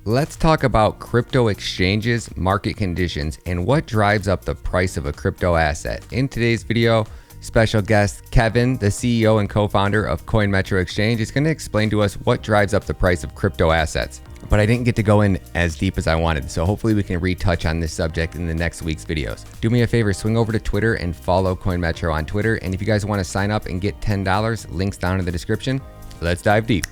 Let's talk about crypto exchanges, market conditions, and what drives up the price of a crypto asset. In today's video, special guest Kevin, the CEO and co-founder of Coinmetro Exchange, is going to explain to us what drives up the price of crypto assets. But I didn't get to go in as deep as I wanted, so hopefully we can retouch on this subject in the next week's videos. Do me a favor, swing over to Twitter and follow Coinmetro on Twitter. And if you guys want to sign up and get $10, links down in the description. Let's dive deep.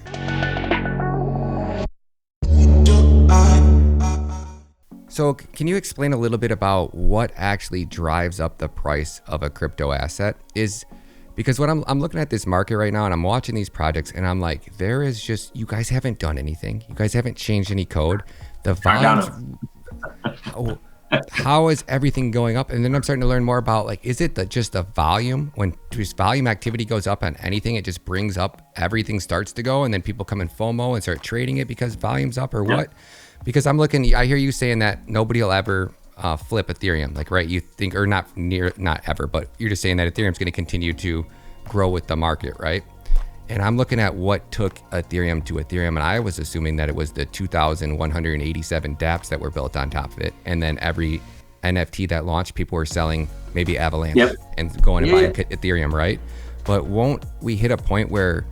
So can you explain a little bit about what actually drives up the price of a crypto asset? Because what I'm looking at this market right now and I'm watching these projects and I'm like, there is just, you guys haven't done anything. You guys haven't changed any code. The volumes, how is everything going up? And then I'm starting to learn more about, like, is it just the volume? When just volume activity goes up on anything, it just brings up, everything starts to go, and then people come in FOMO and start trading it because volume's up, or what? Because I hear you saying that nobody will ever flip Ethereum, like, right? You think, or not ever, but you're just saying that Ethereum's going to continue to grow with the market, right? And I'm looking at what took Ethereum to Ethereum, and I was assuming that it was the 2,187 dApps that were built on top of it. And then every NFT that launched, people were selling maybe Avalanche and going and buying Ethereum, right? But won't we hit a point where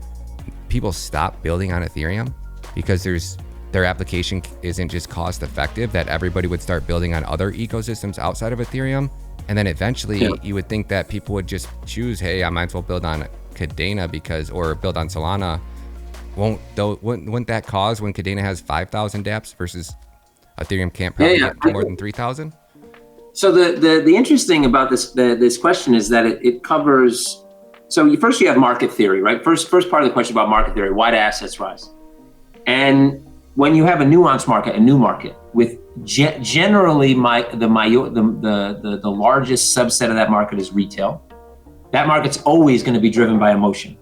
people stop building on Ethereum because their application isn't just cost effective, that everybody would start building on other ecosystems outside of Ethereum? And then eventually you would think that people would just choose, hey, I might as well build on Kadena or build on Solana. Wouldn't that cause, when Kadena has 5,000 dApps versus Ethereum can't probably get more than 3,000? So the interesting about this question is that it covers, so first you have market theory, right? First part of the question about market theory, why do assets rise? And when you have a nuanced market, a new market, with generally the largest subset of that market is retail. That market's always going to be driven by emotion,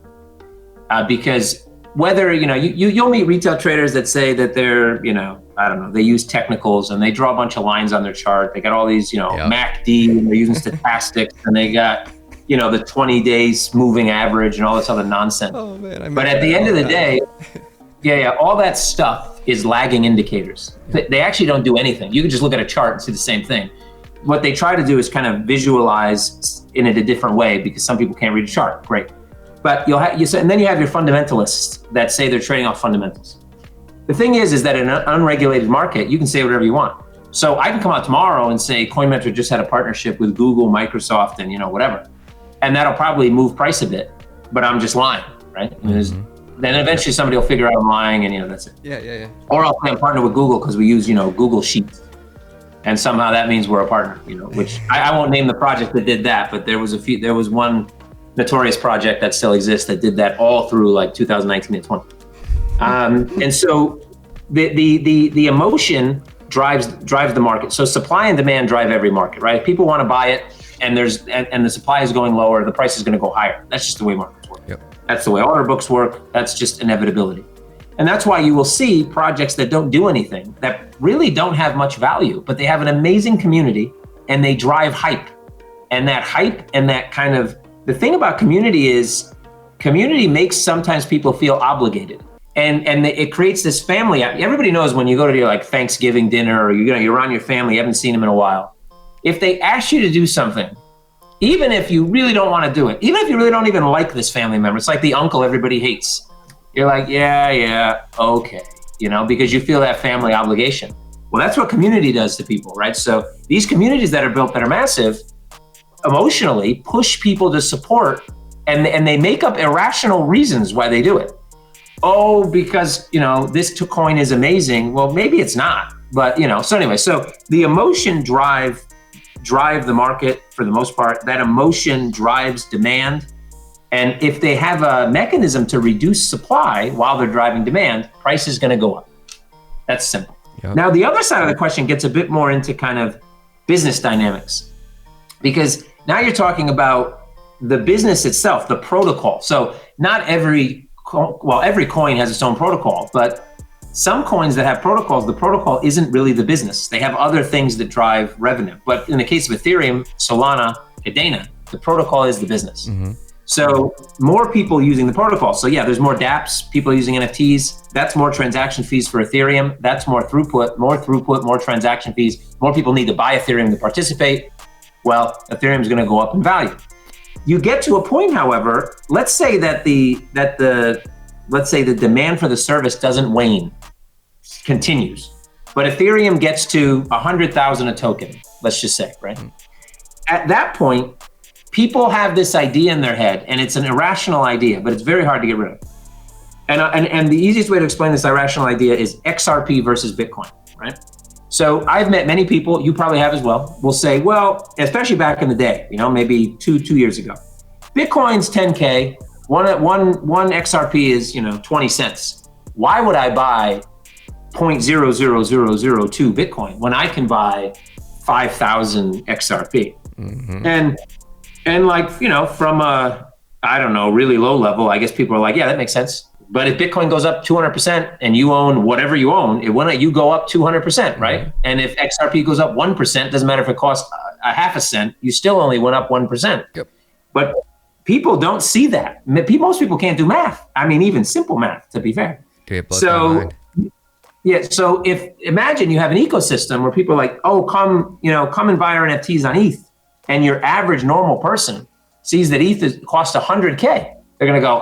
because whether you'll meet retail traders that say that they're they use technicals and they draw a bunch of lines on their chart. They got all these MACD, and they're using stochastics, and they got the 20 days moving average and all this other nonsense. Oh man! But at the end of the day, all that stuff is lagging indicators. They actually don't do anything. You can just look at a chart and see the same thing. What they try to do is kind of visualize in it a different way, because some people can't read a chart. Great. But and then you have your fundamentalists that say they're trading off fundamentals. The thing is that in an unregulated market, you can say whatever you want. So I can come out tomorrow and say Coinmetro just had a partnership with Google, Microsoft, and whatever. And that'll probably move price a bit, but I'm just lying, right? Then eventually somebody will figure out I'm lying, and that's it. Yeah. Or I'll say I'm partnered with Google because we use Google Sheets, and somehow that means we're a partner. Which I won't name the project that did that, but there was one notorious project that still exists that did that all through like 2019 and 20. And so the emotion drives the market. So supply and demand drive every market, right? If people want to buy it, and the supply is going lower, the price is going to go higher. That's just the way markets work. Yep. That's the way order books work. That's just inevitability. And that's why you will see projects that don't do anything, that really don't have much value, but they have an amazing community and they drive hype. And that hype and that kind of, the thing about community is, community makes sometimes people feel obligated. And it creates this family. Everybody knows when you go to your Thanksgiving dinner, or you're around your family, you haven't seen them in a while. If they ask you to do something, even if you really don't want to do it, even if you really don't even like this family member, it's like the uncle everybody hates. You're like, yeah, okay, because you feel that family obligation. Well, that's what community does to people, right? So these communities that are built that are massive, emotionally push people to support, and they make up irrational reasons why they do it. Oh, because, this coin is amazing. Well, maybe it's not, but, so anyway, so the emotion drive the market for the most part. That emotion drives demand. And if they have a mechanism to reduce supply while they're driving demand, price is going to go up. That's simple. Yep. Now, the other side of the question gets a bit more into kind of business dynamics, because now you're talking about the business itself, the protocol. So not every coin has its own protocol, but some coins that have protocols, the protocol isn't really the business. They have other things that drive revenue. But in the case of Ethereum, Solana, Kadena, the protocol is the business. So more people using the protocol. So yeah, there's more dApps, people using NFTs. That's more transaction fees for Ethereum. That's more throughput, more transaction fees. More people need to buy Ethereum to participate. Well, Ethereum is going to go up in value. You get to a point, however, let's say that the demand for the service doesn't wane, continues. But Ethereum gets to 100,000 a token, let's just say, right? At that point, people have this idea in their head, and it's an irrational idea, but it's very hard to get rid of. And the easiest way to explain this irrational idea is XRP versus Bitcoin, right? So I've met many people, you probably have as well, will say, well, especially back in the day, maybe two years ago, Bitcoin's 10K, one XRP is, 20 cents. Why would I buy 0.00002 Bitcoin when I can buy 5,000 XRP? Mm-hmm. And like, from a, I don't know, really low level, I guess people are like, yeah, that makes sense. But if Bitcoin goes up 200% and you own whatever you own, you go up 200%, right? Mm-hmm. And if XRP goes up 1%, doesn't matter if it costs a half a cent, you still only went up 1%. Yep. But people don't see that. Most people can't do math. I mean, even simple math, to be fair. So imagine you have an ecosystem where people are like, oh, come and buy our NFTs on ETH. And your average normal person sees that ETH costs 100K. They're going to go,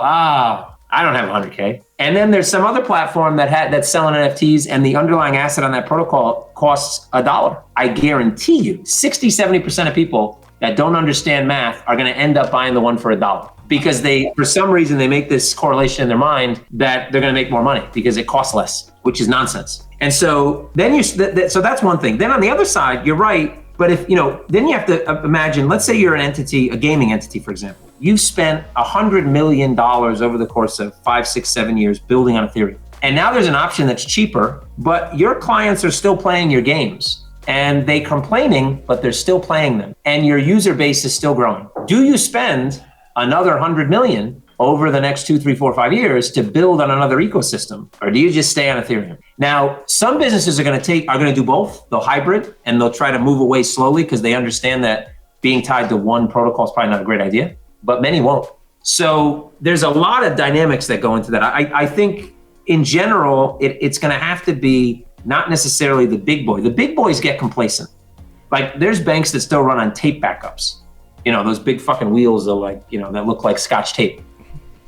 I don't have 100K. And then there's some other platform that's selling NFTs and the underlying asset on that protocol costs $1. I guarantee you 60-70% of people that don't understand math are going to end up buying the one for $1 because for some reason, they make this correlation in their mind that they're going to make more money because it costs less, which is nonsense. And so then so that's one thing. Then on the other side, you're right. But if, then you have to imagine, let's say you're an entity, a gaming entity, for example. You've spent $100 million over the course of 5, 6, 7 years building on Ethereum. And now there's an option that's cheaper, but your clients are still playing your games. And they're complaining, but they're still playing them. And your user base is still growing. Do you spend another 100 million over the next 2, 3, 4, 5 years to build on another ecosystem? Or do you just stay on Ethereum? Now, some businesses are going to do both. They'll hybrid and they'll try to move away slowly because they understand that being tied to one protocol is probably not a great idea, but many won't. So there's a lot of dynamics that go into that. I think in general, it's going to have to be not necessarily the big boy. The big boys get complacent. Like there's banks that still run on tape backups. Those big fucking wheels that that look like Scotch tape.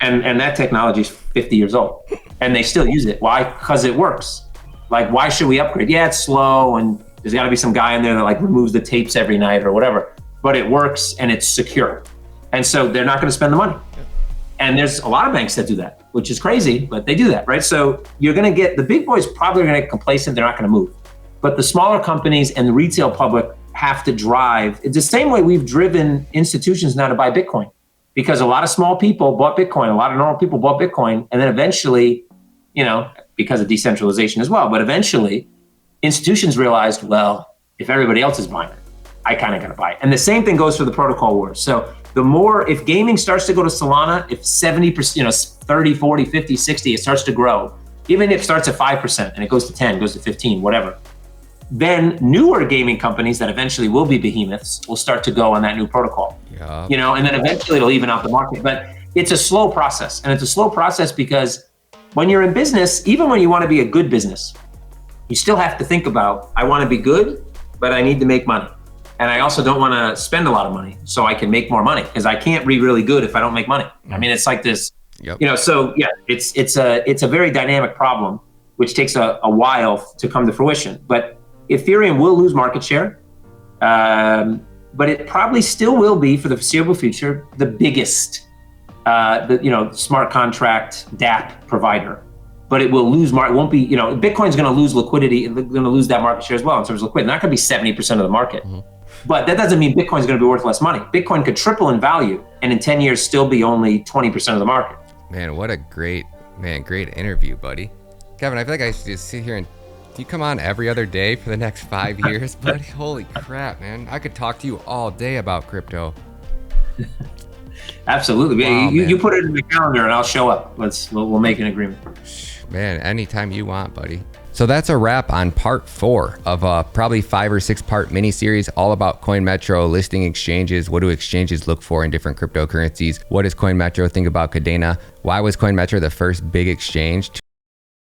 And that technology is 50 years old and they still use it. Why? Because it works. Like, why should we upgrade? Yeah, it's slow and there's gotta be some guy in there that like removes the tapes every night or whatever, but it works and it's secure. And so they're not gonna spend the money. And there's a lot of banks that do that, which is crazy, but they do that, right? So you're gonna get, the big boys probably are gonna get complacent, they're not gonna move. But the smaller companies and the retail public have to drive. It's the same way we've driven institutions now to buy Bitcoin. Because a lot of small people bought Bitcoin, a lot of normal people bought Bitcoin, and then eventually, because of decentralization as well, but eventually institutions realized, well, if everybody else is buying it, I kind of got to buy it. And the same thing goes for the protocol wars. So if gaming starts to go to Solana, if 70%, 30, 40, 50, 60, it starts to grow, even if it starts at 5% and it goes to 10, goes to 15, whatever, then newer gaming companies that eventually will be behemoths will start to go on that new protocol. Yeah. And then eventually it'll even out the market. But it's a slow process. And it's a slow process because when you're in business, even when you want to be a good business, you still have to think about, I want to be good, but I need to make money. And I also don't want to spend a lot of money so I can make more money because I can't be really good if I don't make money. I mean, it's like this, so yeah, it's a very dynamic problem, which takes a while to come to fruition. But Ethereum will lose market share, but it probably still will be for the foreseeable future the biggest, smart contract dApp provider. But it will lose it won't be, Bitcoin's going to lose liquidity, going to lose that market share as well in terms of liquidity. Not going to be 70% of the market, but that doesn't mean Bitcoin's going to be worth less money. Bitcoin could triple in value, and in 10 years still be only 20% of the market. Man, what a great interview, buddy. Kevin, I feel like I should just sit here and. Do you come on every other day for the next 5 years, buddy? Holy crap, man. I could talk to you all day about crypto. Absolutely. Wow, you man. put it in the calendar and I'll show up. We'll make an agreement. Man, anytime you want, buddy. So that's a wrap on part 4 of a probably 5 or 6 part mini series all about Coinmetro, listing exchanges. What do exchanges look for in different cryptocurrencies? What does Coinmetro think about Kadena? Why was Coinmetro the first big exchange